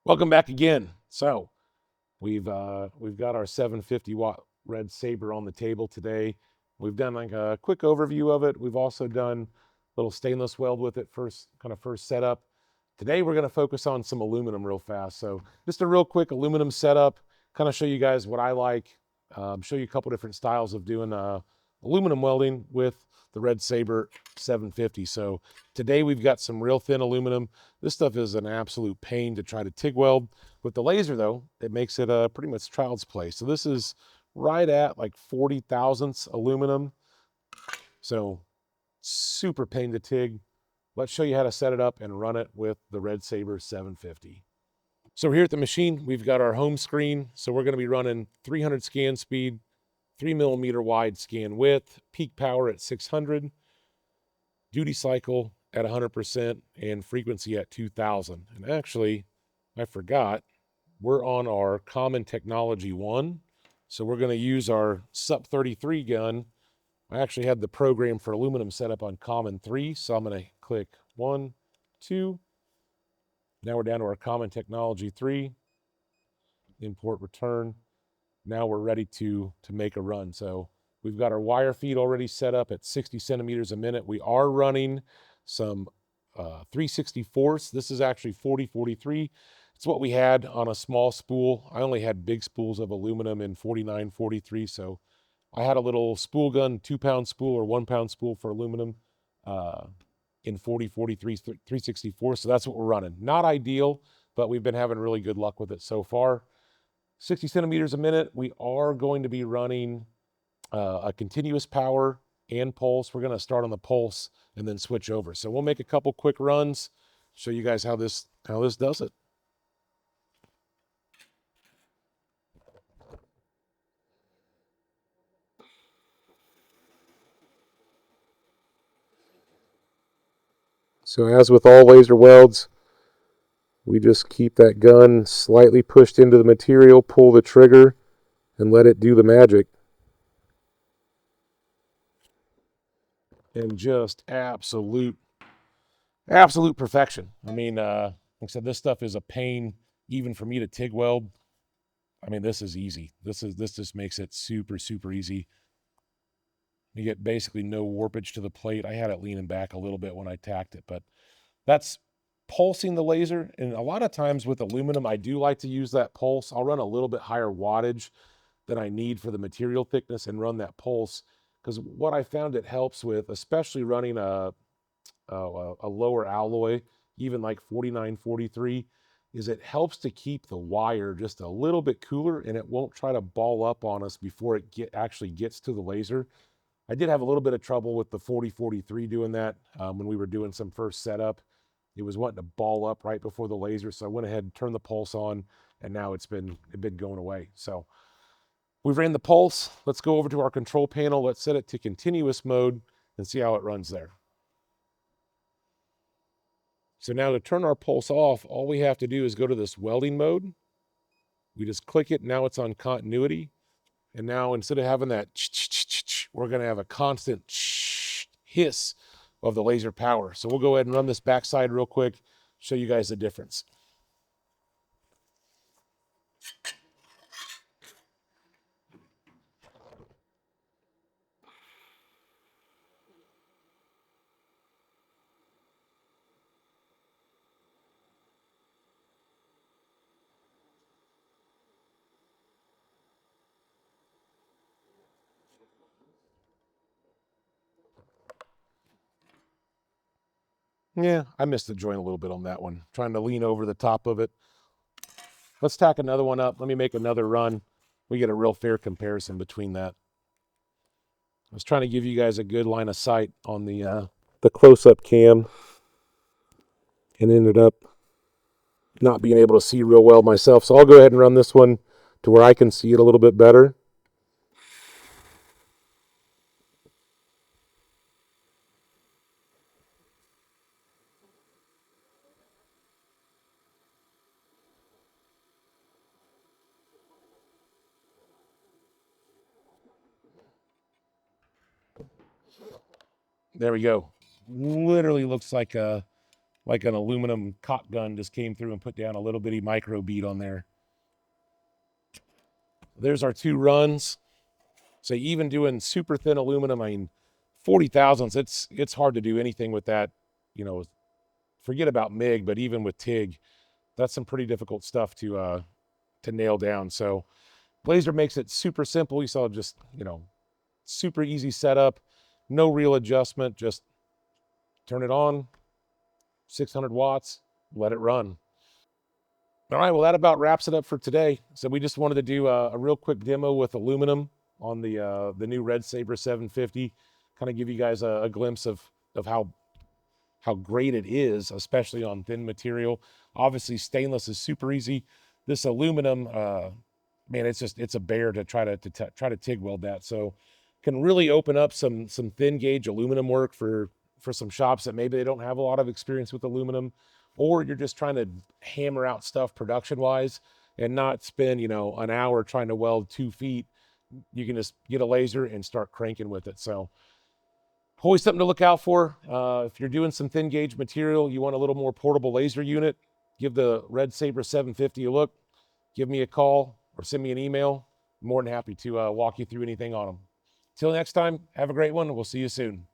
Welcome back again. So we've got our 750-watt red Sabre on the table today. We've done like a quick overview of it. We've also done a little stainless weld with it first setup. Today we're going to focus on some aluminum real fast. So just a real quick aluminum setup, kind of show you guys what I like, show you a couple different styles of doing aluminum welding with the red Sabre 750. So today we've got some real thin aluminum. This stuff is an absolute pain to try to TIG weld. With the laser though, it makes it pretty much child's play. So this is right at like 40 thousandths aluminum. So super pain to TIG. Let's show you how to set it up and run it with the red Sabre 750. So here at the machine, we've got our home screen. So we're going to be running 300 scan speed, 3mm wide scan width, peak power at 600, duty cycle at 100%, and frequency at 2000. And actually, I forgot, we're on our common technology 1. So we're going to use our SUP 33 gun. I actually had the program for aluminum set up on common 3. So I'm going to click 1, 2. Now we're down to our common technology 3. Import return. Now we're ready to make a run. So we've got our wire feed already set up at 60 centimeters a minute. We are running some 3/64. This is actually 40/43. It's what we had on a small spool. I only had big spools of aluminum in 49/43. So I had a little spool gun, 2-pound spool or 1-pound spool for aluminum uh, in 40/43 3/64. So that's what we're running. Not ideal, but we've been having really good luck with it so far. 60 centimeters a minute. We are going to be running a continuous power and pulse. We're going to start on the pulse and then switch over. So we'll make a couple quick runs, show you guys how this does it. So as with all laser welds, we just keep that gun slightly pushed into the material, pull the trigger, and let it do the magic. And just absolute perfection. I mean, like I said, this stuff is a pain even for me to TIG weld. I mean, this is easy. This just makes it super easy. You get basically no warpage to the plate. I had it leaning back a little bit when I tacked it, but that's pulsing the laser. And a lot of times with aluminum, I do like to use that pulse. I'll run a little bit higher wattage than I need for the material thickness and run that pulse. Because what I found it helps with, especially running a lower alloy, even like 49/43, is it helps to keep the wire just a little bit cooler and it won't try to ball up on us before it actually gets to the laser. I did have a little bit of trouble with the 40/43 doing that when we were doing some first setup. It was wanting to ball up right before the laser, so I went ahead and turned the pulse on, and now it's been going away. So we've ran the pulse. Let's go over to our control panel. Let's set it to continuous mode and see how it runs there. So now to turn our pulse off, all we have to do is go to this welding mode. We just click it. Now it's on continuity. And now instead of having that, we're going to have a constant hiss of the laser power. So we'll go ahead and run this backside real quick, show you guys the difference. Yeah, I missed the joint a little bit on that one. Trying to lean over the top of it. Let's tack another one up. Let me make another run. We get a real fair comparison between that. I was trying to give you guys a good line of sight on the close-up cam and ended up not being able to see real well myself. So I'll go ahead and run this one to where I can see it a little bit better. There we go. Literally looks like a like an aluminum caulk gun just came through and put down a little bitty micro bead on there. There's our 2 runs. So even doing super thin aluminum, I mean, 40 thousandths, it's hard to do anything with that. You know, forget about MIG, but even with TIG, that's some pretty difficult stuff to nail down. So Blazer makes it super simple. You saw just, super easy setup, no real adjustment, just turn it on, 600 watts, let it run. All right, well, that about wraps it up for today. So we just wanted to do a real quick demo with aluminum on the new Red Sabre 750, kind of give you guys a glimpse of how great it is, especially on thin material. Obviously, stainless is super easy. This aluminum, man, it's a bear to try to TIG weld that. So can really open up some thin gauge aluminum work for some shops that maybe they don't have a lot of experience with aluminum, or you're just trying to hammer out stuff production wise and not spend an hour trying to weld 2 feet. You can just get a laser and start cranking with it. So always something to look out for. If you're doing some thin gauge material, you want a little more portable laser unit, give the Red Sabre 750 a look. Give me a call or send me an email. I'm more than happy to walk you through anything on them. Till next time, have a great one. We'll see you soon.